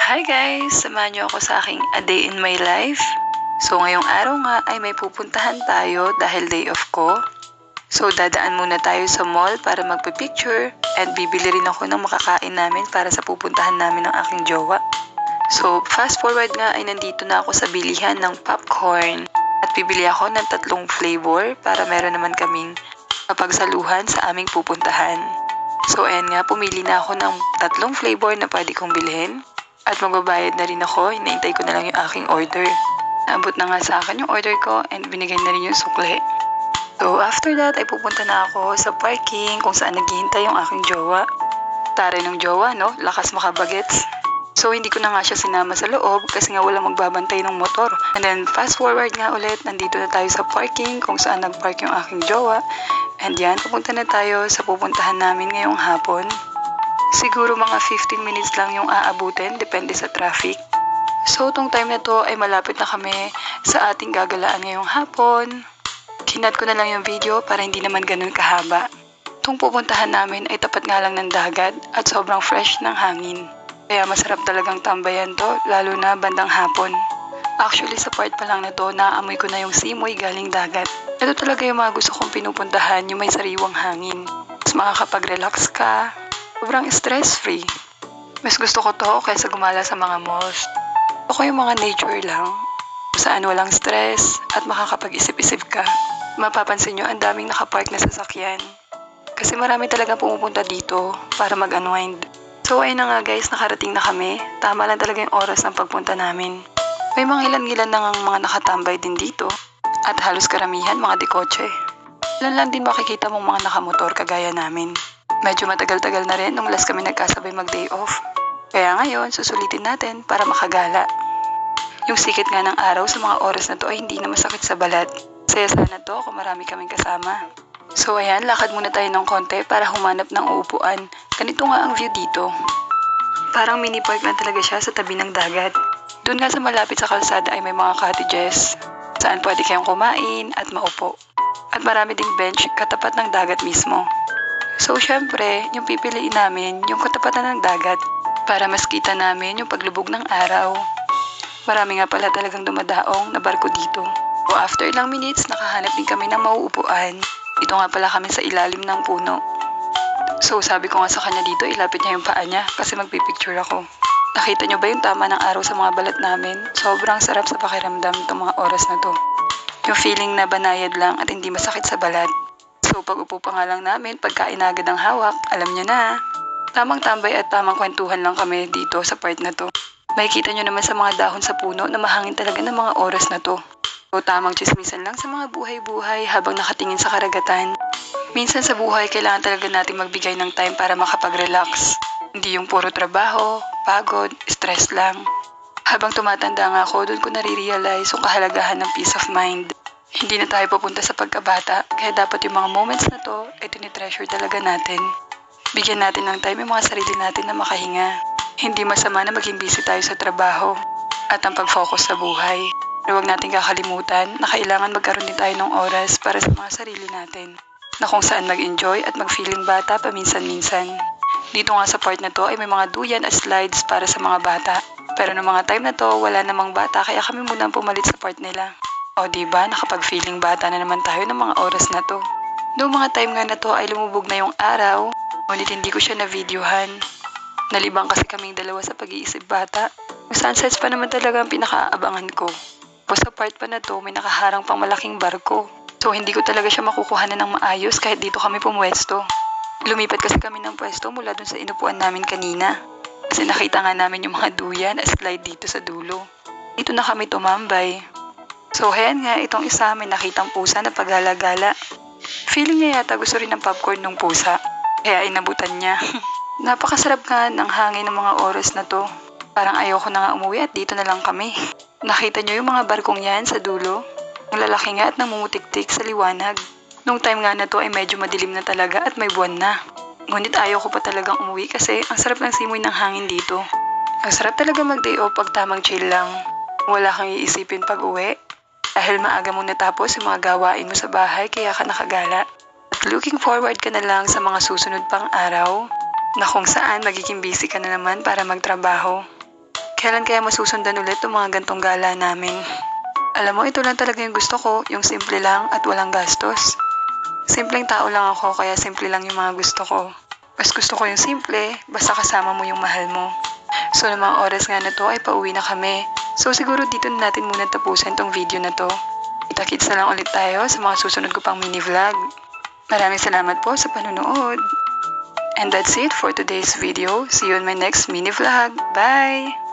Hi guys! Samahan niyo ako sa aking A Day in My Life. So ngayong araw nga ay may pupuntahan tayo dahil day off ko. So dadaan muna tayo sa mall para magpa-picture and bibili rin ako ng makakain namin para sa pupuntahan namin ng aking jowa. So fast forward nga ay nandito na ako sa bilihan ng popcorn at bibili ako ng 3 flavor para meron naman kaming mapagsaluhan sa aming pupuntahan. So ayan nga, pumili na ako ng 3 flavor na pwede kong bilhin. At magbabayad na rin ako, hinaintay ko na lang yung aking order. Naabot na nga sa akin yung order ko and binigay na rin yung sukle. So after that ay pupunta na ako sa parking kung saan naghihintay yung aking jowa. Taray ng jowa, no? Lakas makabagets. So hindi ko na nga siya sinama sa loob kasi nga walang magbabantay ng motor. And then fast forward nga ulit, nandito na tayo sa parking kung saan nagpark yung aking jowa. And yan, pupunta na tayo sa pupuntahan namin ngayong hapon. Siguro mga 15 minutes lang yung aabutin, depende sa traffic. So, tong time na to ay malapit na kami sa ating gagalaan ngayong hapon. Kinat ko na lang yung video para hindi naman ganun kahaba. Tong pupuntahan namin ay tapat nga lang ng dagat at sobrang fresh ng hangin. Kaya masarap talagang tambayan to, lalo na bandang hapon. Actually, sa part pa lang na to, naamoy ko na yung simoy galing dagat. Ito talaga yung mga gusto kong pinupuntahan, yung may sariwang hangin. Mas makakapag-relax ka. Sobrang stress-free. Mas gusto ko to kaysa gumala sa mga malls. Ako yung mga nature lang, kung saan walang stress at makakapag-isip-isip ka. Mapapansin nyo, ang daming nakapark na sasakyan. Kasi marami talaga pumupunta dito para mag-unwind. So ayun na nga guys, nakarating na kami. Tama lang talaga yung oras ng pagpunta namin. May mga ilan-ilan na mga nakatambay din dito. At halos karamihan mga dekotse. Ilan lang din makikita mong mga nakamotor kagaya namin. Medyo matagal-tagal na rin nung last kami nagkasabay mag-day off. Kaya ngayon, susulitin natin para makagala. Yung sikit nga ng araw sa mga oras na to ay hindi na masakit sa balat. Saya sana to kung marami kaming kasama. So ayan, lakad muna tayo ng konti para humanap ng uupuan. Ganito nga ang view dito. Parang mini park lang talaga siya sa tabi ng dagat. Doon nga sa malapit sa kalsada ay may mga cottages saan pwede kayong kumain at maupo. At marami ding bench katapat ng dagat mismo. So, syempre, yung pipiliin namin, yung katapatan ng dagat para mas kita namin yung paglubog ng araw. Marami nga pala talagang dumadaong na barko dito. So, after ilang minutes, nakahanap din kami ng mauupuan. Dito nga pala kami sa ilalim ng puno. So, sabi ko nga sa kanya dito, ilapit niya yung paa niya kasi magpipicture ako. Nakita niyo ba yung tama ng araw sa mga balat namin? Sobrang sarap sa pakiramdam itong mga oras na to. Yung feeling na banayad lang at hindi masakit sa balat. So pag upo pa nga lang namin, pagkain agad ang hawak, alam nyo na. Tamang tambay at tamang kwentuhan lang kami dito sa part na to. Makikita nyo naman sa mga dahon sa puno na mahangin talaga ng mga oras na to. So tamang chismisan lang sa mga buhay-buhay habang nakatingin sa karagatan. Minsan sa buhay, kailangan talaga natin magbigay ng time para makapag-relax. Hindi yung puro trabaho, pagod, stress lang. Habang tumatanda nga ako, doon ko nare-realize yung kahalagahan ng peace of mind. Hindi na tayo papunta sa pagkabata, kaya dapat yung mga moments na to ay tinitreasure talaga natin. Bigyan natin ng time yung mga sarili natin na makahinga. Hindi masama na maging busy tayo sa trabaho at ang pag-focus sa buhay. Pero huwag natin kakalimutan na kailangan magkaroon din tayo ng oras para sa mga sarili natin, na kung saan mag-enjoy at mag-feeling bata paminsan-minsan. Dito nga sa part na to ay may mga duyan at slides para sa mga bata. Pero noong mga time na to, wala namang bata kaya kami muna pumalit sa part nila. O diba, nakapag-feeling bata na naman tayo ng mga oras na to. Noong mga time nga na to ay lumubog na yung araw, ngunit hindi ko siya na-videohan. Nalibang kasi kaming dalawa sa pag-iisip bata. Yung sunsets pa naman talaga ang pinakaabangan ko. O sa part pa na to, may nakaharang pang malaking barko. So hindi ko talaga siya makukuhanan ng maayos kahit dito kami pumwesto. Lumipat kasi kami ng pwesto mula dun sa inupuan namin kanina. Kasi nakita nga namin yung mga duyan at slide dito sa dulo. Dito na kami tumambay. So, ayan nga, itong isa may nakitang pusa na paggalagala. Feeling niya yata gusto rin ng popcorn ng pusa. Kaya inabutan niya. Napakasarap nga ng hangin ng mga oras na to. Parang ayoko na nga umuwi at dito na lang kami. Nakita niyo yung mga barkong yan sa dulo? Ang lalaki nga at namumutik-tik sa liwanag. Nung time nga na to ay medyo madilim na talaga at may buwan na. Ngunit ayaw ko pa talagang umuwi kasi ang sarap ng simoy ng hangin dito. Ang sarap talaga mag-day off pag tamang chill lang. Wala kang iisipin pag uwi. Dahil maaga mo natapos yung mga gawain mo sa bahay kaya ka nakagala. At looking forward ka na lang sa mga susunod pang araw na kung saan magiging busy ka na naman para magtrabaho. Kailan kaya masusundan ulit yung mga gantong gala namin? Alam mo, ito lang talaga yung gusto ko, yung simple lang at walang gastos. Simpleng tao lang ako kaya simple lang yung mga gusto ko. Mas gusto ko yung simple, basta kasama mo yung mahal mo. So, ng mga oras nga na to ay pauwi na kami. So, siguro dito na natin muna tapusin tong video na to. Kita-kits na lang ulit tayo sa mga susunod ko pang mini vlog. Maraming salamat po sa panonood. And that's it for today's video. See you in my next mini vlog. Bye!